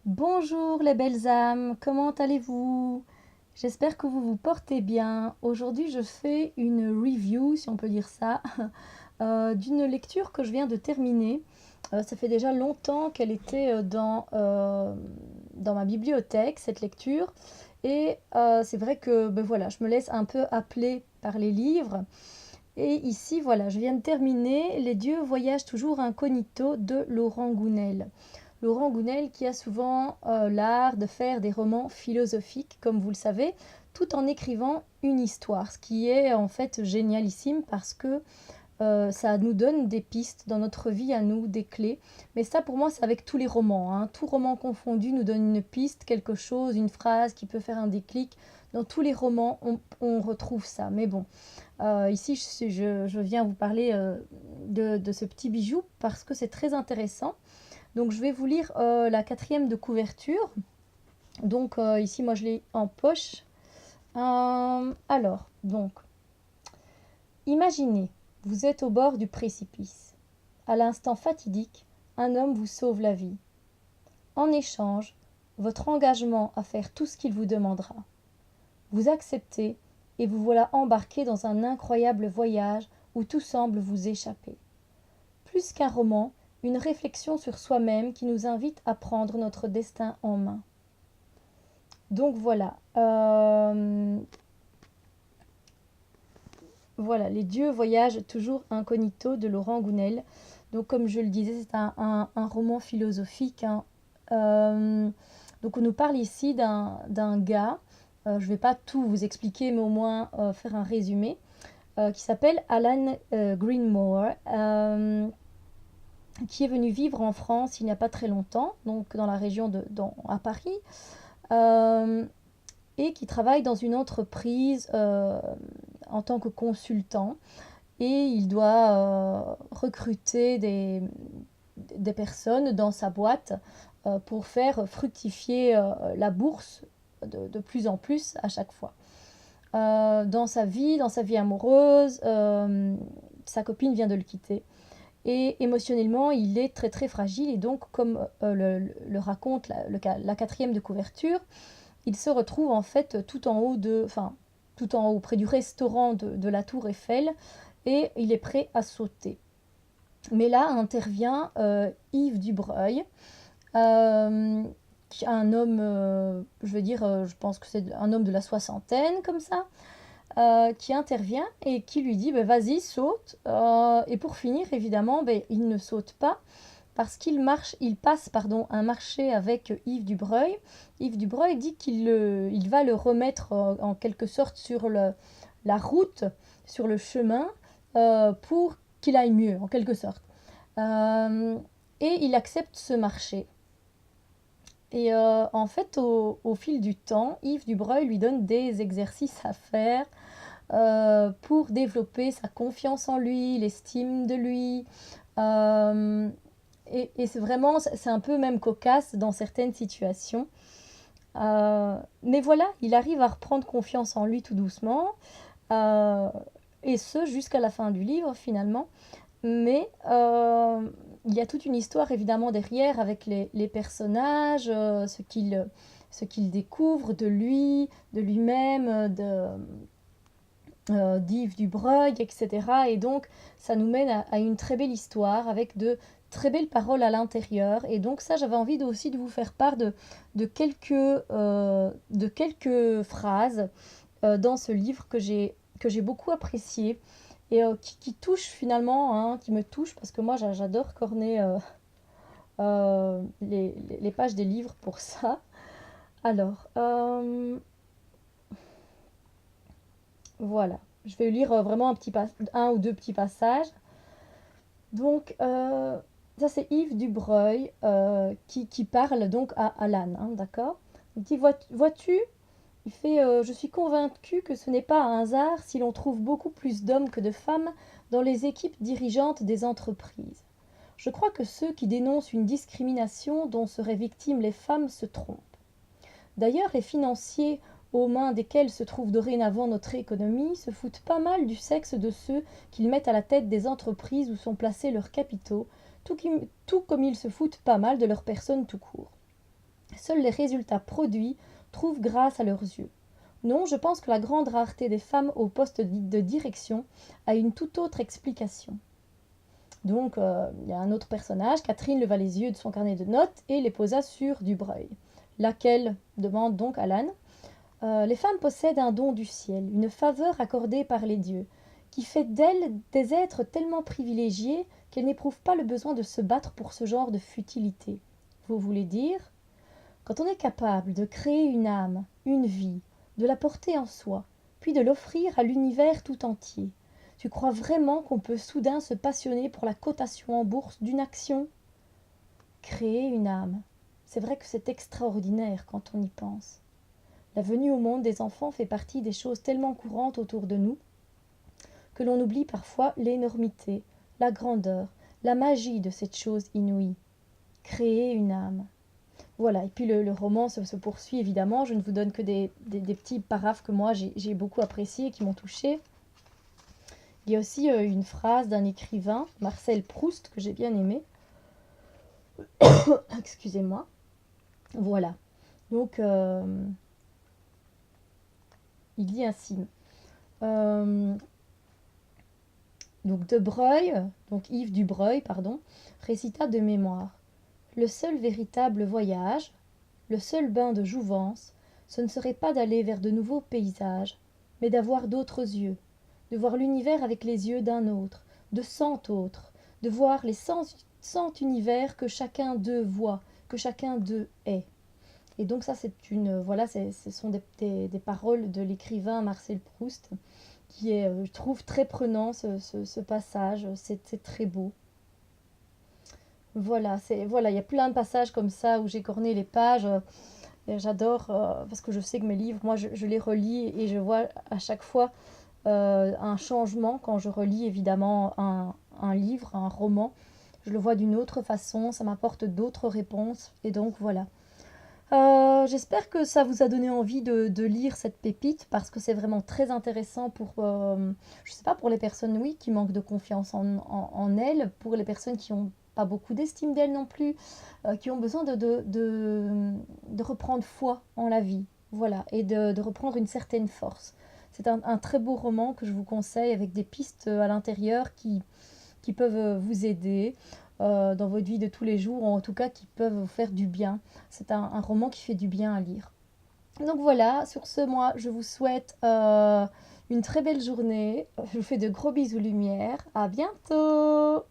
Bonjour les belles âmes, comment allez-vous? J'espère que vous vous portez bien. Aujourd'hui, je fais une review, si on peut dire ça, d'une lecture que je viens de terminer. Ça fait déjà longtemps qu'elle était dans ma bibliothèque, cette lecture. Et c'est vrai que ben voilà, je me laisse un peu appeler par les livres. Et ici, voilà, je viens de terminer Les dieux voyagent toujours incognito de Laurent Gounel. Laurent Gounel qui a souvent l'art de faire des romans philosophiques, comme vous le savez, tout en écrivant une histoire, ce qui est en fait génialissime parce que ça nous donne des pistes dans notre vie à nous, des clés. Mais ça, pour moi, c'est avec tous les romans, hein. Tout roman confondu nous donne une piste, quelque chose, une phrase qui peut faire un déclic. Dans tous les romans, on retrouve ça. Mais bon, ici, je viens vous parler de ce petit bijou parce que c'est très intéressant. Donc, je vais vous lire la quatrième de couverture. Donc, ici, moi, je l'ai en poche. Alors, imaginez, vous êtes au bord du précipice. À l'instant fatidique, un homme vous sauve la vie. En échange, votre engagement à faire tout ce qu'il vous demandera. Vous acceptez et vous voilà embarqué dans un incroyable voyage où tout semble vous échapper. Plus qu'un roman, une réflexion sur soi-même qui nous invite à prendre notre destin en main. Donc voilà, voilà, Les dieux voyagent toujours incognito de Laurent Gounel. Donc comme je le disais, c'est un roman philosophique, hein. Donc on nous parle ici d'un gars, je ne vais pas tout vous expliquer, mais au moins faire un résumé, qui s'appelle Alan Greenmore, qui est venu vivre en France il n'y a pas très longtemps, donc dans la région à Paris, euh, et qui travaille dans une entreprise en tant que consultant. Et il doit recruter des personnes dans sa boîte pour faire fructifier la bourse de plus en plus à chaque fois. Dans sa vie amoureuse, sa copine vient de le quitter. Et émotionnellement, il est très très fragile. Et donc, comme le raconte la quatrième de couverture, il se retrouve en fait tout en haut, près du restaurant de la Tour Eiffel, et il est prêt à sauter. Mais là intervient Yves Dubreuil, euh, un homme, je veux dire, je pense que c'est un homme de la soixantaine comme ça, qui intervient et qui lui dit bah, vas-y, saute. Et pour finir, évidemment, bah, il ne saute pas parce il passe pardon, un marché avec Yves Dubreuil. Yves Dubreuil dit il va le remettre en quelque sorte sur la route, sur le chemin, pour qu'il aille mieux, en quelque sorte. Euh, et il accepte ce marché. Et en fait, au fil du temps, Yves Dubreuil lui donne des exercices à faire pour développer sa confiance en lui, l'estime de lui. Euh, et c'est un peu même cocasse dans certaines situations. Mais voilà, il arrive à reprendre confiance en lui tout doucement, euh, et ce jusqu'à la fin du livre finalement. Mais il y a toute une histoire évidemment derrière avec les personnages, ce qu'il découvre de lui, de lui-même, d'Yves Dubreuil, etc. Et donc, ça nous mène à une très belle histoire avec de très belles paroles à l'intérieur. Et donc, ça, j'avais envie aussi de vous faire part de quelques phrases dans ce livre que j'ai beaucoup apprécié et qui touche finalement, hein, qui me touche parce que moi, j'adore corner les pages des livres pour ça. Alors, voilà. Je vais lire vraiment un ou deux petits passages. Donc, ça c'est Yves Dubreuil qui parle donc à Alan, hein, d'accord? Il dit, vois-tu, il fait, je suis convaincu que ce n'est pas un hasard si l'on trouve beaucoup plus d'hommes que de femmes dans les équipes dirigeantes des entreprises. Je crois que ceux qui dénoncent une discrimination dont seraient victimes les femmes se trompent. D'ailleurs, les financiers aux mains desquels se trouve dorénavant notre économie se foutent pas mal du sexe de ceux qu'ils mettent à la tête des entreprises où sont placés leurs capitaux, tout comme ils se foutent pas mal de leur personne tout court. Seuls les résultats produits trouvent grâce à leurs yeux. Non, je pense que la grande rareté des femmes au poste de direction a une toute autre explication. Donc, il y a un autre personnage, Catherine leva les yeux de son carnet de notes et les posa sur Dubreuil. Laquelle demande donc Alan. Les femmes possèdent un don du ciel, une faveur accordée par les dieux, qui fait d'elles des êtres tellement privilégiés qu'elles n'éprouvent pas le besoin de se battre pour ce genre de futilité. Vous voulez dire? Quand on est capable de créer une âme, une vie, de la porter en soi, puis de l'offrir à l'univers tout entier, tu crois vraiment qu'on peut soudain se passionner pour la cotation en bourse d'une action? Créer une âme. C'est vrai que c'est extraordinaire quand on y pense. La venue au monde des enfants fait partie des choses tellement courantes autour de nous que l'on oublie parfois l'énormité, la grandeur, la magie de cette chose inouïe. Créer une âme. Voilà, et puis le roman se poursuit évidemment. Je ne vous donne que des petits paraphes que moi j'ai beaucoup appréciés, qui m'ont touchée. Il y a aussi une phrase d'un écrivain, Marcel Proust, que j'ai bien aimé. Excusez-moi. Voilà. Donc, il dit ainsi. Donc Yves Dubreuil, récita de mémoire. Le seul véritable voyage, le seul bain de jouvence, ce ne serait pas d'aller vers de nouveaux paysages, mais d'avoir d'autres yeux, de voir l'univers avec les yeux d'un autre, de 100 autres, de voir les 100 univers que chacun d'eux voit, que chacun d'eux est. Et donc ça, ce sont des paroles de l'écrivain Marcel Proust, qui est, je trouve, très prenant, ce passage, c'est très beau. Voilà, il y a plein de passages comme ça où j'ai corné les pages. Et j'adore, parce que je sais que mes livres, moi je les relis et je vois à chaque fois un changement quand je relis évidemment un livre, un roman. Je le vois d'une autre façon, ça m'apporte d'autres réponses. Et donc voilà. J'espère que ça vous a donné envie de lire cette pépite, parce que c'est vraiment très intéressant pour, je sais pas, pour les personnes, oui, qui manquent de confiance en elles, pour les personnes qui n'ont pas beaucoup d'estime d'elles non plus, qui ont besoin de reprendre foi en la vie, voilà, et de reprendre une certaine force. C'est un très beau roman que je vous conseille, avec des pistes à l'intérieur qui peuvent vous aider dans votre vie de tous les jours, ou en tout cas qui peuvent vous faire du bien. C'est un roman qui fait du bien à lire. Donc voilà, sur ce, moi, je vous souhaite une très belle journée. Je vous fais de gros bisous lumière. À bientôt!